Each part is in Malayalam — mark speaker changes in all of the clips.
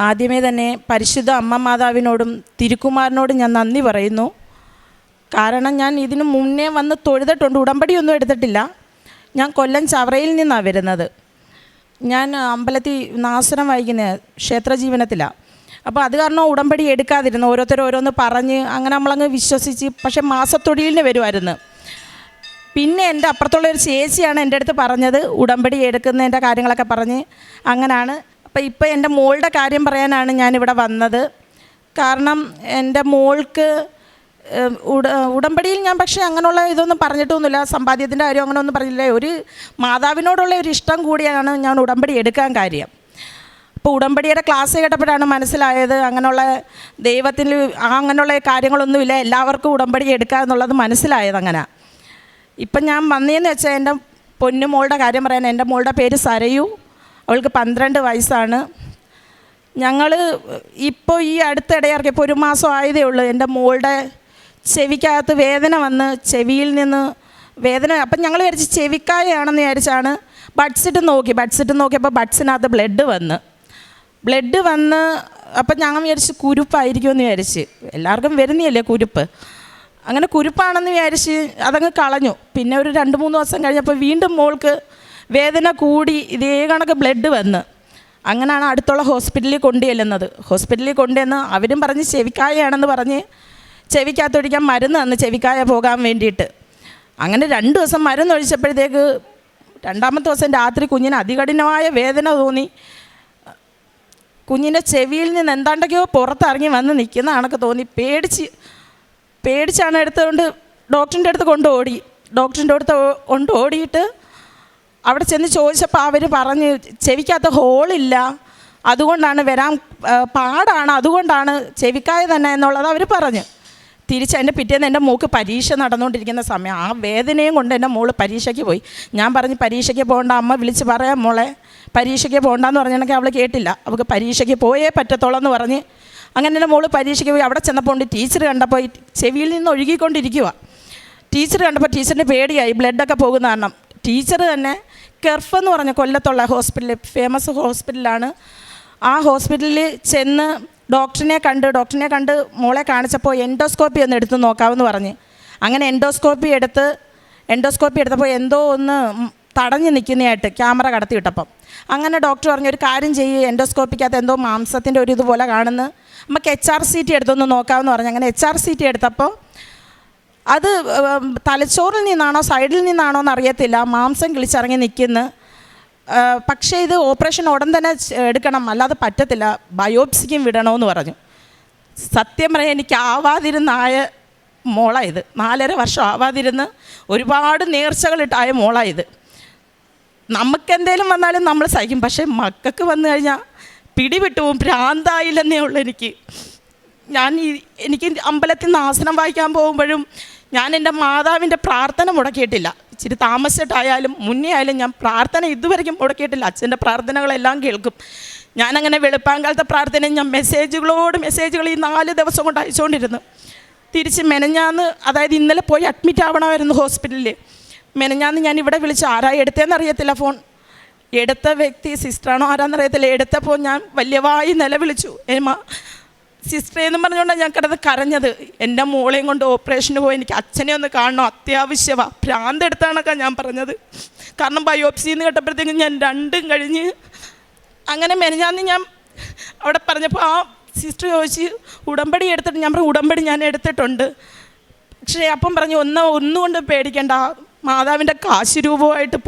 Speaker 1: ആദ്യമേ തന്നെ പരിശുദ്ധ അമ്മ മാതാവിനോടും തിരുക്കുമാരനോടും ഞാൻ നന്ദി പറയുന്നു. കാരണം ഞാൻ ഇതിനു മുന്നേ വന്ന് തൊഴുതിട്ടുണ്ട്, ഉടമ്പടിയൊന്നും എടുത്തിട്ടില്ല. ഞാൻ കൊല്ലം ചവറയിൽ നിന്നാണ് വരുന്നത്. ഞാൻ അമ്പലത്തിൽ നാസരം വായിക്കുന്ന ക്ഷേത്രജീവനത്തിലാണ്. അപ്പോൾ അത് കാരണം ഉടമ്പടി എടുക്കാതിരുന്നു. ഓരോന്ന് പറഞ്ഞ് അങ്ങനെ നമ്മളങ്ങ് വിശ്വസിച്ച്, പക്ഷേ മാസത്തൊടിയിലിന് വരുമായിരുന്നു. പിന്നെ എൻ്റെ അപ്പുറത്തുള്ള ഒരു ചേച്ചിയാണ് എൻ്റെ അടുത്ത് പറഞ്ഞത് ഉടമ്പടി എടുക്കുന്നതിൻ്റെ കാര്യങ്ങളൊക്കെ പറഞ്ഞ് അങ്ങനെയാണ്. അപ്പോൾ ഇപ്പോൾ എൻ്റെ മോളുടെ കാര്യം പറയാനാണ് ഞാനിവിടെ വന്നത്. കാരണം എൻ്റെ മോൾക്ക് ഉടമ്പടിയിൽ ഞാൻ പക്ഷേ അങ്ങനെയുള്ള ഇതൊന്നും പറഞ്ഞിട്ടൊന്നുമില്ല, സമ്പാദ്യത്തിൻ്റെ കാര്യം അങ്ങനെ ഒന്നും പറഞ്ഞില്ല. ഒരു മാതാവിനോടുള്ള ഒരു ഇഷ്ടം കൂടിയാണ് ഞാൻ ഉടമ്പടി എടുക്കാൻ കാര്യം. അപ്പോൾ ഉടമ്പടിയുടെ ക്ലാസ് കേട്ടപ്പോഴാണ് മനസ്സിലായത് അങ്ങനെയുള്ള ദൈവത്തിൽ അങ്ങനെയുള്ള കാര്യങ്ങളൊന്നുമില്ല, എല്ലാവർക്കും ഉടമ്പടി എടുക്കുക എന്നുള്ളത് മനസ്സിലായത്. അങ്ങനെ ഇപ്പം ഞാൻ വന്നതെന്ന് വെച്ചാൽ എൻ്റെ പൊന്നു മോളുടെ കാര്യം പറയാൻ. എൻ്റെ മോളുടെ പേര് സരയു, അവൾക്ക് 12 വയസ്സാണ്. ഞങ്ങൾ ഇപ്പോൾ ഈ അടുത്തിടെ ഇറക്കിയപ്പോൾ 1 മാസം ആയതേ ഉള്ളൂ. എൻ്റെ മോളുടെ ചെവിക്കകത്ത് വേദന വന്ന്, ചെവിയിൽ നിന്ന് വേദന. അപ്പം ഞങ്ങൾ വിചാരിച്ച് ചെവിക്കായാണെന്ന് വിചാരിച്ചാണ് ബഡ്സിട്ട് നോക്കിയപ്പോൾ ബഡ്സിനകത്ത് ബ്ലഡ് വന്ന് അപ്പം ഞങ്ങൾ വിചാരിച്ച് കുരുപ്പായിരിക്കുമെന്ന് വിചാരിച്ച്. എല്ലാവർക്കും വരുന്നില്ലേ കുരുപ്പ്. അങ്ങനെ കുരുപ്പാണെന്ന് വിചാരിച്ച് അതങ്ങ് കളഞ്ഞു. പിന്നെ ഒരു 2-3 ദിവസം കഴിഞ്ഞപ്പോൾ വീണ്ടും മോൾക്ക് വേദന കൂടി, ഇതേ കണക്ക് ബ്ലഡ് വന്ന്. അങ്ങനെയാണ് അടുത്തുള്ള ഹോസ്പിറ്റലിൽ കൊണ്ടുചെല്ലുന്നത്. ഹോസ്പിറ്റലിൽ കൊണ്ടുവന്ന് അവരും പറഞ്ഞ് ചെവിക്കായാണെന്ന് പറഞ്ഞ് ചെവിക്കകത്തൊഴിക്കാൻ മരുന്ന് തന്ന് ചെവിക്കായ പോകാൻ വേണ്ടിയിട്ട്. അങ്ങനെ 2 ദിവസം മരുന്ന് ഒഴിച്ചപ്പോഴത്തേക്ക് 2ാമത്തെ ദിവസം രാത്രി കുഞ്ഞിന് അതികഠിനമായ വേദന തോന്നി. കുഞ്ഞിൻ്റെ ചെവിയിൽ നിന്ന് എന്താണ്ടൊക്കെയോ പുറത്തിറങ്ങി വന്ന് നിൽക്കുന്ന കണക്ക് തോന്നി. പേടിച്ചാണ് എടുത്തുകൊണ്ട് ഡോക്ടറിൻ്റെ അടുത്ത് കൊണ്ടുപോടിയിട്ട് അവിടെ ചെന്ന് ചോദിച്ചപ്പോൾ അവർ പറഞ്ഞ് ചെവിക്കകത്ത് ഹോളില്ല, അതുകൊണ്ടാണ് വരാൻ പാടാണ്, അതുകൊണ്ടാണ് ചെവിക്കായ തന്നെ എന്നുള്ളത് അവർ പറഞ്ഞു. തിരിച്ച് എൻ്റെ പിറ്റേന്ന് എൻ്റെ മോൾക്ക് പരീക്ഷ നടന്നുകൊണ്ടിരിക്കുന്ന സമയം. ആ വേദനയും കൊണ്ട് എൻ്റെ മോള് പരീക്ഷയ്ക്ക് പോയി. ഞാൻ പറഞ്ഞ് പരീക്ഷയ്ക്ക് പോകണ്ട, അമ്മ വിളിച്ച് പറയാം മോളെ പരീക്ഷയ്ക്ക് പോകണ്ടെന്ന് പറഞ്ഞിട്ടുണ്ടെങ്കിൽ അവൾ കേട്ടില്ല. അവൾക്ക് പരീക്ഷയ്ക്ക് പോയേ പറ്റത്തുള്ളൂ എന്ന് പറഞ്ഞ് അങ്ങനെ എൻ്റെ മോള് പരീക്ഷയ്ക്ക് പോയി. അവിടെ ചെന്നപ്പോൾ ടീച്ചർ കണ്ടപ്പോൾ ചെവിയിൽ നിന്ന് ഒഴുകിക്കൊണ്ടിരിക്കുക. ടീച്ചർ കണ്ടപ്പോൾ ടീച്ചറിന് പേടിയായി, ബ്ലഡൊക്കെ പോകുന്ന കാരണം. ടീച്ചർ തന്നെ കെർഫ് എന്ന് പറഞ്ഞ കൊല്ലത്തുള്ള ഹോസ്പിറ്റൽ, ഫേമസ് ഹോസ്പിറ്റലാണ്. ആ ഹോസ്പിറ്റലിൽ ചെന്ന് ഡോക്ടറിനെ കണ്ട് മോളെ കാണിച്ചപ്പോൾ എൻഡോസ്കോപ്പി ഒന്ന് എടുത്ത് നോക്കാമെന്ന് പറഞ്ഞ്. അങ്ങനെ എൻഡോസ്കോപ്പി എടുത്തപ്പോൾ എന്തോ ഒന്ന് തടഞ്ഞു നിൽക്കുന്നതായിട്ട് ക്യാമറ കടത്തി വിട്ടപ്പം. അങ്ങനെ ഡോക്ടർ പറഞ്ഞു, ഒരു കാര്യം ചെയ്യുക, എൻഡോസ്കോപ്പിക്കകത്ത് എന്തോ മാംസത്തിൻ്റെ ഒരു ഇതുപോലെ കാണുന്നു, നമുക്ക് HRCT എടുത്തൊന്ന് നോക്കാമെന്ന് പറഞ്ഞു. അങ്ങനെ HRCT എടുത്തപ്പോൾ അത് തലച്ചോറിൽ നിന്നാണോ സൈഡിൽ നിന്നാണോ എന്നറിയത്തില്ല, മാംസം കിളിച്ചിറങ്ങി നിൽക്കുന്നു. പക്ഷേ ഇത് ഓപ്പറേഷൻ ഉടൻ തന്നെ എടുക്കണം, അല്ലാതെ പറ്റത്തില്ല, ബയോപ്സിക്കും വിടണമെന്ന് പറഞ്ഞു. സത്യം പറയാൻ എനിക്ക് ആവാതിരുന്നായ മോളായത്. 4.5 വർഷം ആവാതിരുന്ന് ഒരുപാട് നേർച്ചകളിട്ടായ മോളായത്. നമുക്കെന്തേലും വന്നാലും നമ്മൾ സഹിക്കും, പക്ഷേ മക്കൾക്ക് വന്നു കഴിഞ്ഞാൽ പിടിവിട്ടു പോവും. ഭ്രാന്തായില്ലെന്നേ ഉള്ളൂ എനിക്ക്. എനിക്ക് അമ്പലത്തിൽ നിന്ന് ആസനം വായിക്കാൻ പോകുമ്പോഴും ഞാൻ എൻ്റെ മാതാവിൻ്റെ പ്രാർത്ഥന മുടക്കിയിട്ടില്ല. ഇച്ചിരി താമസിച്ചിട്ടായാലും മുന്നേ ആയാലും ഞാൻ പ്രാർത്ഥന ഇതുവരെയ്ക്കും മുടക്കിയിട്ടില്ല. അച്ഛൻ്റെ പ്രാർത്ഥനകളെല്ലാം കേൾക്കും. ഞാനങ്ങനെ വെളുപ്പാങ്കാലത്തെ പ്രാർത്ഥന ഞാൻ മെസ്സേജുകൾ ഈ 4 ദിവസം കൊണ്ട് അയച്ചുകൊണ്ടിരുന്നു. തിരിച്ച് മെനഞ്ഞാന്ന്, അതായത് ഇന്നലെ പോയി അഡ്മിറ്റ് ആവണമായിരുന്നു ഹോസ്പിറ്റലിൽ. മെനഞ്ഞാന്ന് ഞാൻ ഇവിടെ വിളിച്ചു, ആരാ എടുത്തതെന്നറിയത്തില്ല ഫോൺ. എടുത്ത വ്യക്തി സിസ്റ്ററാണോ ആരാന്നറിയത്തില്ല. എടുത്തപ്പോൾ ഞാൻ വലിയവായി നിലവിളിച്ചു, സിസ്റ്ററെ എന്ന് പറഞ്ഞുകൊണ്ടാണ് ഞാൻ കിടന്ന് കരഞ്ഞത്. എൻ്റെ മോളെയും കൊണ്ട് ഓപ്പറേഷന് പോയി, എനിക്ക് അച്ഛനെ ഒന്ന് കാണണം, അത്യാവശ്യമാണ്. ഭ്രാന്തെടുത്താണൊക്കെ ഞാൻ പറഞ്ഞത്. കാരണം ബയോപ്സിന്ന് കേട്ടപ്പോഴത്തേക്കും ഞാൻ 2ഉം കഴിഞ്ഞ്. അങ്ങനെ മെനഞ്ഞാന്ന് ഞാൻ അവിടെ പറഞ്ഞപ്പോൾ ആ സിസ്റ്റർ ചോദിച്ച് ഉടമ്പടി എടുത്തിട്ട്, ഞാൻ പറഞ്ഞു ഉടമ്പടി ഞാൻ എടുത്തിട്ടുണ്ട്. പക്ഷേ അപ്പം പറഞ്ഞു ഒന്നുകൊണ്ട് പേടിക്കണ്ട, മാതാവിൻ്റെ കാശുരൂപമായിട്ട്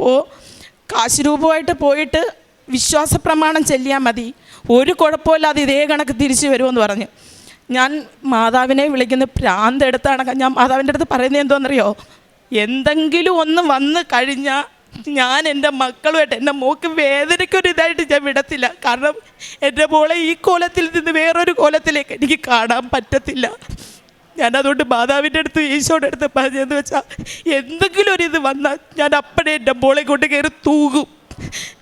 Speaker 1: പോയിട്ട് വിശ്വാസ പ്രമാണം ചെല്ലിയാൽ മതി, ഒരു കുഴപ്പമില്ലാതെ ഇതേ കണക്ക് തിരിച്ചു വരുമെന്ന് പറഞ്ഞു. ഞാൻ മാതാവിനെ വിളിക്കുന്ന ഭ്രാന്തെടുത്താണ്. ഞാൻ മാതാവിൻ്റെ അടുത്ത് പറയുന്നത് എന്തോന്നറിയോ, എന്തെങ്കിലും ഒന്ന് വന്ന് കഴിഞ്ഞാൽ ഞാൻ എൻ്റെ മക്കളുമായിട്ട്, എൻ്റെ മോൾക്ക് വേദനയ്ക്കൊരിതായിട്ട് ഞാൻ വിടത്തില്ല. കാരണം എൻ്റെ മോളെ ഈ കോലത്തിൽ നിന്ന് വേറൊരു കോലത്തിലേക്ക് എനിക്ക് കാണാൻ പറ്റത്തില്ല. ഞാനതുകൊണ്ട് മാതാവിൻ്റെ അടുത്ത് ഈശോയുടെ അടുത്ത് പറഞ്ഞതെന്ന് വെച്ചാൽ, എന്തെങ്കിലും ഒരിത് വന്നാൽ ഞാൻ അപ്പഴേ എൻ്റെ മോളെ കൊണ്ട് കയറി തൂകും.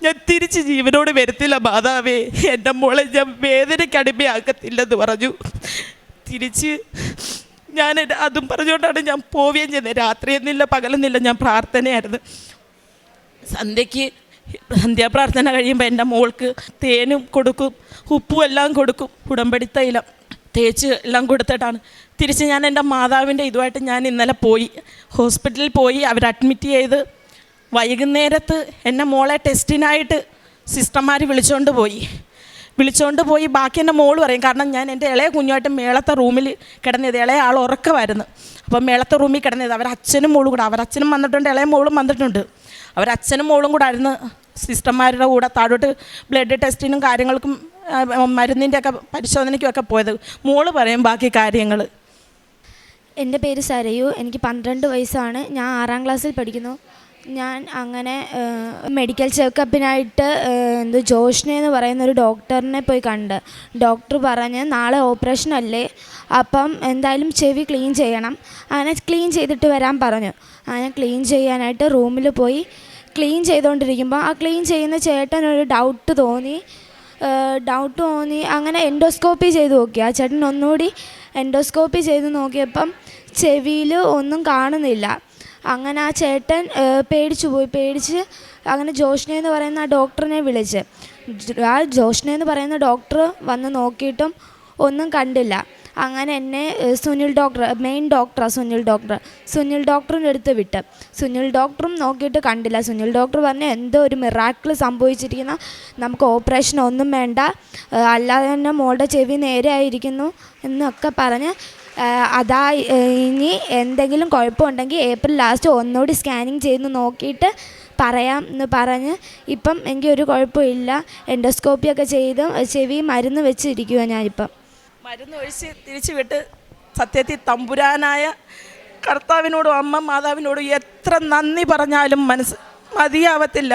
Speaker 1: ഞാൻ തിരിച്ച് ജീവനോട് വരത്തില്ല മാതാവേ, എൻ്റെ മോളെ ഞാൻ വേദനയ്ക്ക് അടിമയാക്കത്തില്ലെന്ന് പറഞ്ഞു. തിരിച്ച് ഞാൻ അതും പറഞ്ഞുകൊണ്ടാണ് ഞാൻ പോവുകയും ചെയ്യുന്നത്. രാത്രിയെന്നില്ല പകലെന്നില്ല ഞാൻ പ്രാർത്ഥനയായിരുന്നു. സന്ധ്യയ്ക്ക് സന്ധ്യാപ്രാർത്ഥന കഴിയുമ്പോൾ എൻ്റെ മോൾക്ക് തേനും കൊടുക്കും, ഉപ്പും എല്ലാം കൊടുക്കും, ഉടമ്പടി തൈലം തേച്ച് എല്ലാം കൊടുത്തിട്ടാണ് തിരിച്ച് ഞാൻ എൻ്റെ മാതാവിൻ്റെ ഇതുമായിട്ട് ഞാൻ ഇന്നലെ പോയി ഹോസ്പിറ്റലിൽ പോയി. അവർ അഡ്മിറ്റ് ചെയ്ത് വൈകുന്നേരത്ത് എൻ്റെ മോളെ ടെസ്റ്റിനായിട്ട് സിസ്റ്റർമാർ വിളിച്ചുകൊണ്ട് പോയി. ബാക്കി എൻ്റെ മോള് പറയും, കാരണം ഞാൻ എൻ്റെ ഇളയ കുഞ്ഞുമായിട്ട് മേളത്തെ റൂമിൽ കിടന്നത്, ഇളയ ആൾ ഉറക്കമായിരുന്നു. അപ്പം മേളത്തെ റൂമിൽ കിടന്നത് അവരച്ഛനും മോളും കൂടെ, അവരച്ഛനും വന്നിട്ടുണ്ട്, ഇളയ മോളും വന്നിട്ടുണ്ട്. അവരച്ഛനും മോളും കൂടെ ആയിരുന്നു സിസ്റ്റർമാരുടെ കൂടെ താഴോട്ട് ബ്ലഡ് ടെസ്റ്റിനും കാര്യങ്ങൾക്കും മരുന്നിൻ്റെ ഒക്കെ പരിശോധനയ്ക്കും ഒക്കെ പോയത്. മോള് പറയും ബാക്കി കാര്യങ്ങൾ.
Speaker 2: എൻ്റെ പേര് സരയു, എനിക്ക് 12 വയസ്സാണ്. ഞാൻ 6ാം ക്ലാസ്സിൽ പഠിക്കുന്നു. ഞാൻ അങ്ങനെ മെഡിക്കൽ ചെക്കപ്പിനായിട്ട് ജോഷ്ന എന്ന് പറയുന്നൊരു ഡോക്ടറിനെ പോയി കണ്ട്. ഡോക്ടർ പറഞ്ഞ് നാളെ ഓപ്പറേഷൻ അല്ലേ, അപ്പം എന്തായാലും ചെവി ക്ലീൻ ചെയ്യണം, അങ്ങനെ ക്ലീൻ ചെയ്തിട്ട് വരാൻ പറഞ്ഞു. അങ്ങനെ ക്ലീൻ ചെയ്യാനായിട്ട് റൂമിൽ പോയി ക്ലീൻ ചെയ്തുകൊണ്ടിരിക്കുമ്പോൾ ആ ക്ലീൻ ചെയ്യുന്ന ചേട്ടനൊരു ഡൗട്ട് തോന്നി. അങ്ങനെ എൻഡോസ്കോപ്പി ചെയ്ത് നോക്കി. ആ ചേട്ടൻ ഒന്നുകൂടി എൻഡോസ്കോപ്പി ചെയ്ത് നോക്കിയപ്പം ചെവിയിൽ ഒന്നും കാണുന്നില്ല. അങ്ങനെ ആ ചേട്ടൻ പേടിച്ച് അങ്ങനെ ജോഷ്ന എന്ന് പറയുന്ന ആ ഡോക്ടറിനെ വിളിച്ച്. ആ ജോഷ്ന എന്ന് പറയുന്ന ഡോക്ടർ വന്ന് നോക്കിയിട്ടും ഒന്നും കണ്ടില്ല. അങ്ങനെ എന്നെ സുനിൽ ഡോക്ടർ, മെയിൻ ഡോക്ടറാണ് സുനിൽ ഡോക്ടറിൻ്റെ അടുത്ത് വിട്ട്. സുനിൽ ഡോക്ടറും നോക്കിയിട്ട് കണ്ടില്ല. സുനിൽ ഡോക്ടർ പറഞ്ഞു എന്തോ ഒരു മിറാക്കിൾ സംഭവിച്ചിരിക്കുന്ന, നമുക്ക് ഓപ്പറേഷൻ ഒന്നും വേണ്ട, അല്ലാതെ തന്നെ മോളുടെ ചെവി നേരെ ആയിരിക്കുന്നു എന്നൊക്കെ പറഞ്ഞ് അതാ ഇനി എന്തെങ്കിലും കുഴപ്പമുണ്ടെങ്കിൽ ഏപ്രിൽ ലാസ്റ്റ് ഒന്നുകൂടി സ്കാനിങ് ചെയ്ത് നോക്കിയിട്ട് പറയാം എന്ന് പറഞ്ഞ് ഇപ്പം എനിക്കൊരു കുഴപ്പമില്ല. എൻഡോസ്കോപ്പിയൊക്കെ ചെയ്ത് ചെവി മരുന്ന് വെച്ചിരിക്കുക. ഞാനിപ്പം
Speaker 1: മരുന്ന് ഒഴിച്ച് തിരിച്ചു വിട്ട് സത്യത്തിൽ തമ്പുരാനായ കർത്താവിനോടും അമ്മ മാതാവിനോടും എത്ര നന്ദി പറഞ്ഞാലും മതിയാവത്തില്ല.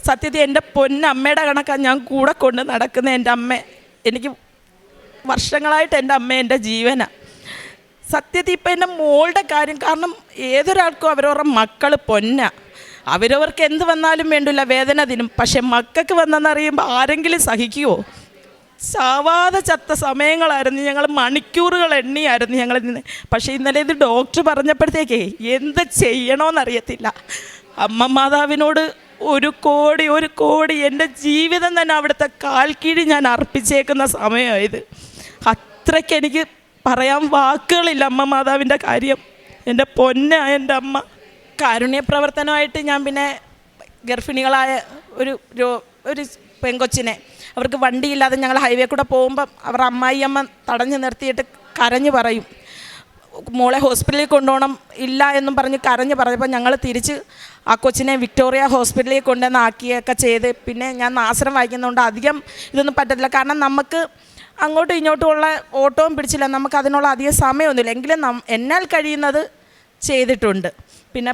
Speaker 1: സത്യത്തിൽ എൻ്റെ പൊന്നമ്മയുടെ കണക്കാണ് ഞാൻ കൂടെ കൊണ്ട് നടക്കുന്ന എൻ്റെ അമ്മ. എനിക്ക് വർഷങ്ങളായിട്ട് എൻ്റെ അമ്മ എൻ്റെ ജീവനാണ്. സത്യത്തിൽ ഇപ്പം എൻ്റെ മോളുടെ കാര്യം, കാരണം ഏതൊരാൾക്കും അവരവരുടെ മക്കൾ പൊന്നാണ്. അവരവർക്ക് എന്ത് വന്നാലും വേണ്ടില്ല, വേദന തിനും. പക്ഷെ മക്കൾക്ക് വന്നെന്നറിയുമ്പോൾ ആരെങ്കിലും സഹിക്കുമോ? ചാവാതെ ചത്ത സമയങ്ങളായിരുന്നു, ഞങ്ങൾ മണിക്കൂറുകൾ എണ്ണിയായിരുന്നു ഞങ്ങൾ നിന്ന്. പക്ഷേ ഇന്നലെ ഇത് ഡോക്ടർ പറഞ്ഞപ്പോഴത്തേക്കേ എന്ത് ചെയ്യണമെന്നറിയത്തില്ല. അമ്മ മാതാവിനോട് ഒരു കോടി എൻ്റെ ജീവിതം തന്നെ അവിടുത്തെ കാൽക്കീഴ് ഞാൻ അർപ്പിച്ചേക്കുന്ന സമയമായത്. അത്രയ്ക്ക് എനിക്ക് പറയാൻ വാക്കുകളില്ല അമ്മ മാതാവിൻ്റെ കാര്യം. എൻ്റെ എൻ്റെ അമ്മ. കാരുണ്യ പ്രവർത്തനമായിട്ട് ഞാൻ പിന്നെ ഗർഭിണികളായ ഒരു പെങ്കൊച്ചിനെ, അവർക്ക് വണ്ടിയില്ലാതെ ഞങ്ങൾ ഹൈവേ കൂടെ പോകുമ്പം അവരുടെ അമ്മായിയമ്മ തടഞ്ഞു നിർത്തിയിട്ട് കരഞ്ഞു പറയും, മോളെ ഹോസ്പിറ്റലിൽ കൊണ്ടുപോകണം, ഇല്ല എന്നും പറഞ്ഞ് കരഞ്ഞ് പറഞ്ഞപ്പോൾ ഞങ്ങൾ തിരിച്ച് ആ കൊച്ചിനെ വിക്ടോറിയ ഹോസ്പിറ്റലിൽ കൊണ്ടുവന്ന് ആക്കിയൊക്കെ ചെയ്ത്. പിന്നെ ഞാൻ നാസരം വായിക്കുന്നതുകൊണ്ട് അധികം ഇതൊന്നും പറ്റത്തില്ല, കാരണം നമുക്ക് അങ്ങോട്ടും ഇങ്ങോട്ടുമുള്ള ഓട്ടവും പിടിച്ചില്ല, നമുക്ക് അതിനുള്ള അധികം സമയമൊന്നുമില്ല. എങ്കിലും എന്നാൽ കഴിയുന്നത് ചെയ്തിട്ടുണ്ട്. പിന്നെ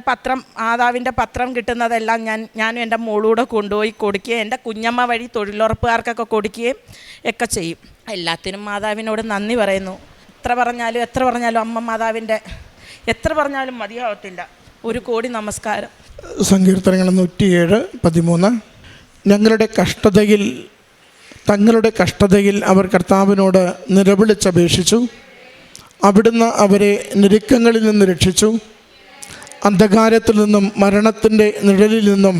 Speaker 1: മാതാവിൻ്റെ പത്രം കിട്ടുന്നതെല്ലാം ഞാനും എൻ്റെ മോളൂടെ കൊണ്ടുപോയി കൊടുക്കുകയും എൻ്റെ കുഞ്ഞമ്മ വഴി തൊഴിലുറപ്പുകാർക്കൊക്കെ കൊടുക്കുകയും ഒക്കെ ചെയ്യും. എല്ലാത്തിനും മാതാവിനോട് നന്ദി പറയുന്നു. എത്ര പറഞ്ഞാലും അമ്മ മാതാവിൻ്റെ എത്ര പറഞ്ഞാലും മതിയാവത്തില്ല. 1 കോടി നമസ്കാരം.
Speaker 3: സങ്കീർത്തനങ്ങൾ 107:13. തങ്ങളുടെ കഷ്ടതയിൽ അവർ കർത്താവിനോട് നിലവിളിച്ചപേക്ഷിച്ചു. അവിടുന്ന് അവരെ ഞെരുക്കങ്ങളിൽ നിന്ന് രക്ഷിച്ചു. അന്ധകാരത്തിൽ നിന്നും മരണത്തിൻ്റെ നിഴലിൽ നിന്നും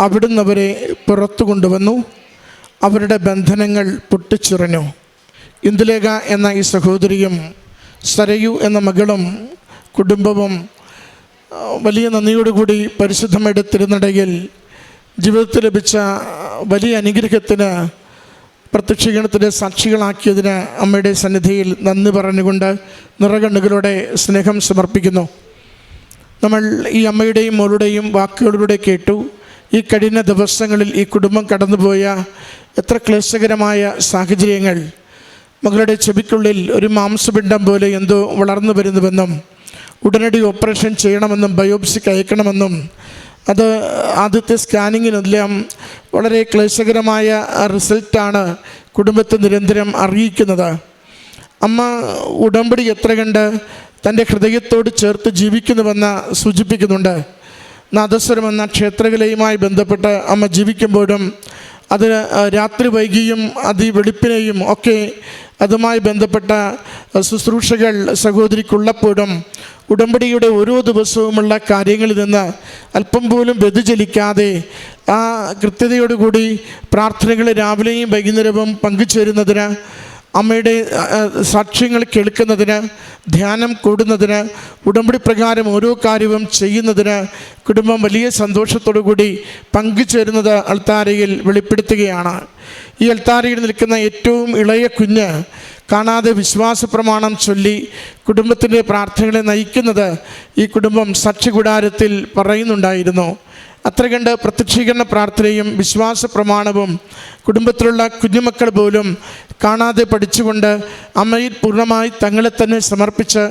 Speaker 3: അവിടുന്ന് അവരെ പുറത്തു കൊണ്ടുവന്നു. അവരുടെ ബന്ധനങ്ങൾ പൊട്ടിച്ചിറഞ്ഞു. ഇന്ദുലേഖ എന്ന ഈ സഹോദരിയും സരയു എന്ന മകളും കുടുംബവും വലിയ നന്ദിയോടുകൂടി പരിശുദ്ധമ്മയുടെ തിരുനടയിൽ ജീവിതത്തിൽ ലഭിച്ച വലിയ അനുഗ്രഹത്തിന് പ്രത്യക്ഷീകരണത്തിൻ്റെ സാക്ഷികളാക്കിയതിന് അമ്മയുടെ സന്നിധിയിൽ നന്ദി പറഞ്ഞുകൊണ്ട് നിറകണ്ണുകളോടെ സ്നേഹം സമർപ്പിക്കുന്നു. നമ്മൾ ഈ അമ്മയുടെയും മോളുടെയും വാക്കുകളിലൂടെ കേട്ടു. ഈ കഴിഞ്ഞ ദിവസങ്ങളിൽ ഈ കുടുംബം കടന്നുപോയ എത്ര ക്ലേശകരമായ സാഹചര്യങ്ങൾ. മകളുടെ ചെവിക്കുള്ളിൽ ഒരു മാംസപിണ്ഡം പോലെ എന്തോ വളർന്നു വരുന്നുവെന്നും ഉടനടി ഓപ്പറേഷൻ ചെയ്യണമെന്നും ബയോപ്സിക്ക് അയക്കണമെന്നും അത് ആദ്യത്തെ സ്കാനിങ്ങിനെല്ലാം വളരെ ക്ലേശകരമായ റിസൾട്ടാണ് കുടുംബത്തെ നിരന്തരം അറിയിക്കുന്നത്. അമ്മ ഉടമ്പടി എത്ര കണ്ട് തൻ്റെ ഹൃദയത്തോട് ചേർത്ത് ജീവിക്കുന്നുവെന്ന് സൂചിപ്പിക്കുന്നുണ്ട്. നാദസ്വരം എന്ന ക്ഷേത്രകലയുമായി ബന്ധപ്പെട്ട് അമ്മ ജീവിക്കുമ്പോഴും അത് രാത്രി വൈകിയും വെളുപ്പിനെയും ഒക്കെ അതുമായി ബന്ധപ്പെട്ട ശുശ്രൂഷകൾ സഹോദരിക്കുള്ളപ്പോഴും ഉടമ്പടിയുടെ ഓരോ ദിവസവുമുള്ള കാര്യങ്ങളിൽ നിന്ന് അല്പം പോലും വ്യതിചലിക്കാതെ ആ കൃത്യതയോടുകൂടി പ്രാർത്ഥനകൾ രാവിലെയും വൈകുന്നേരവും പങ്കുചേരുന്നതിന്, അമ്മയുടെ സാക്ഷ്യങ്ങൾ കേൾക്കുന്നതിന്, ധ്യാനം കൂടുന്നതിന്, ഉടമ്പടി പ്രകാരം ഓരോ കാര്യവും ചെയ്യുന്നതിന് കുടുംബം വലിയ സന്തോഷത്തോടു കൂടി പങ്കുചേരുന്നത് അൾത്താരയിൽ വെളിപ്പെടുത്തുകയാണ്. ഈ അൾത്താരയിൽ നിൽക്കുന്ന ഏറ്റവും ഇളയ കുഞ്ഞ് കാണാതെ വിശ്വാസ പ്രമാണം ചൊല്ലി കുടുംബത്തിൻ്റെ പ്രാർത്ഥനകളെ നയിക്കുന്നത് ഈ കുടുംബം സാക്ഷ്യകൂടാരത്തിൽ പറയുന്നുണ്ടായിരുന്നു. അത്ര കണ്ട് പ്രത്യക്ഷീകരണ പ്രാർത്ഥനയും വിശ്വാസ പ്രമാണവും കുടുംബത്തിലുള്ള കുഞ്ഞുമക്കൾ പോലും കാണാതെ പഠിച്ചുകൊണ്ട് അമ്മയിൽ പൂർണ്ണമായി തങ്ങളെ തന്നെ സമർപ്പിച്ച്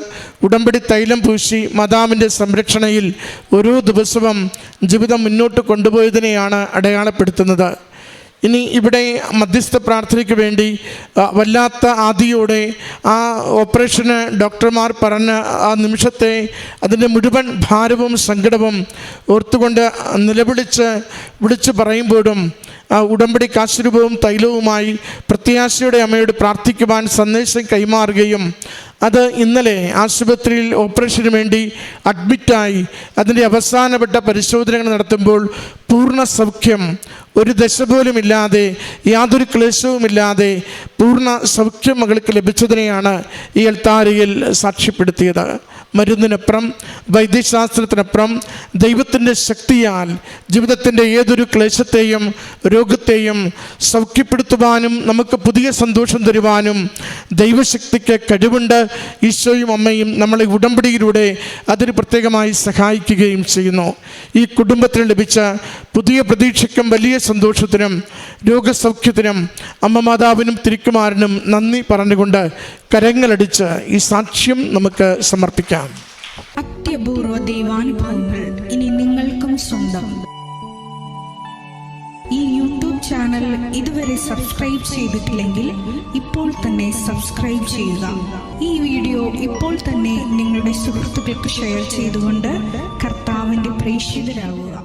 Speaker 3: ഉടമ്പടി തൈലം പൂശി മാതാവിൻ്റെ സംരക്ഷണയിൽ ഓരോ ദിവസവും ജീവിതം മുന്നോട്ട് കൊണ്ടുപോയതിനെയാണ് അടയാളപ്പെടുത്തുന്നത്. ഇനി ഇവിടെ മധ്യസ്ഥ പ്രാർത്ഥനയ്ക്ക് വേണ്ടി വല്ലാത്ത ആദിയോടെ ആ ഓപ്പറേഷന് ഡോക്ടർമാർ പറഞ്ഞ ആ നിമിഷത്തെ അതിൻ്റെ മുഴുവൻ ഭാരവും സങ്കടവും ഓർത്തുകൊണ്ട് വിളിച്ച് പറയുമ്പോഴും ഉടമ്പടി കാശുരൂപവും തൈലവുമായി പ്രത്യാശയുടെ അമ്മയോട് പ്രാർത്ഥിക്കുവാൻ സന്ദേശം കൈമാറുകയും അത് ഇന്നലെ ആശുപത്രിയിൽ ഓപ്പറേഷന് വേണ്ടി അഡ്മിറ്റായി അതിൻ്റെ അവസാനപ്പെട്ട പരിശോധനകൾ നടത്തുമ്പോൾ പൂർണ്ണ സൗഖ്യം, ഒരു ദശ പോലും ഇല്ലാതെ, യാതൊരു ക്ലേശവുമില്ലാതെ പൂർണ്ണ സൗഖ്യം മകൾക്ക് ലഭിച്ചതിനെയാണ് ഈ അൾത്താരയിൽ സാക്ഷ്യപ്പെടുത്തിയത്. മരുന്നിനപ്പുറം, വൈദ്യശാസ്ത്രത്തിനപ്പുറം ദൈവത്തിൻ്റെ ശക്തിയാൽ ജീവിതത്തിൻ്റെ ഏതൊരു ക്ലേശത്തെയും രോഗത്തെയും സൗഖ്യപ്പെടുത്തുവാനും നമുക്ക് പുതിയ സന്തോഷം തരുവാനും ദൈവശക്തിക്ക് കഴിവുണ്ട്. ഈശോയും അമ്മയും നമ്മളെ ഉടമ്പടിയിലൂടെ അതിന് പ്രത്യേകമായി സഹായിക്കുകയും ചെയ്യുന്നു. ഈ കുടുംബത്തിന് ലഭിച്ച പുതിയ പ്രതീക്ഷയ്ക്കും വലിയ സന്തോഷത്തിനും രോഗസൗഖ്യത്തിനും അമ്മ മാതാവിനും തിരുക്കുമാരനും നന്ദി പറഞ്ഞുകൊണ്ട് കരങ്ങളടിച്ച് ഈ സാക്ഷ്യം നമുക്ക് സമർപ്പിക്കാം.
Speaker 4: അത്യപൂർവ ദൈവാനുഭവങ്ങൾ ഇനി നിങ്ങൾക്കും സ്വന്തം. ഈ യൂട്യൂബ് ചാനൽ ഇതുവരെ സബ്സ്ക്രൈബ് ചെയ്തിട്ടില്ലെങ്കിൽ ഇപ്പോൾ തന്നെ സബ്സ്ക്രൈബ് ചെയ്യുക. ഈ വീഡിയോ ഇപ്പോൾ തന്നെ നിങ്ങളുടെ സുഹൃത്തുക്കൾക്ക് ഷെയർ ചെയ്തുകൊണ്ട് കർത്താവിൻ്റെ പ്രേക്ഷിതരാകുക.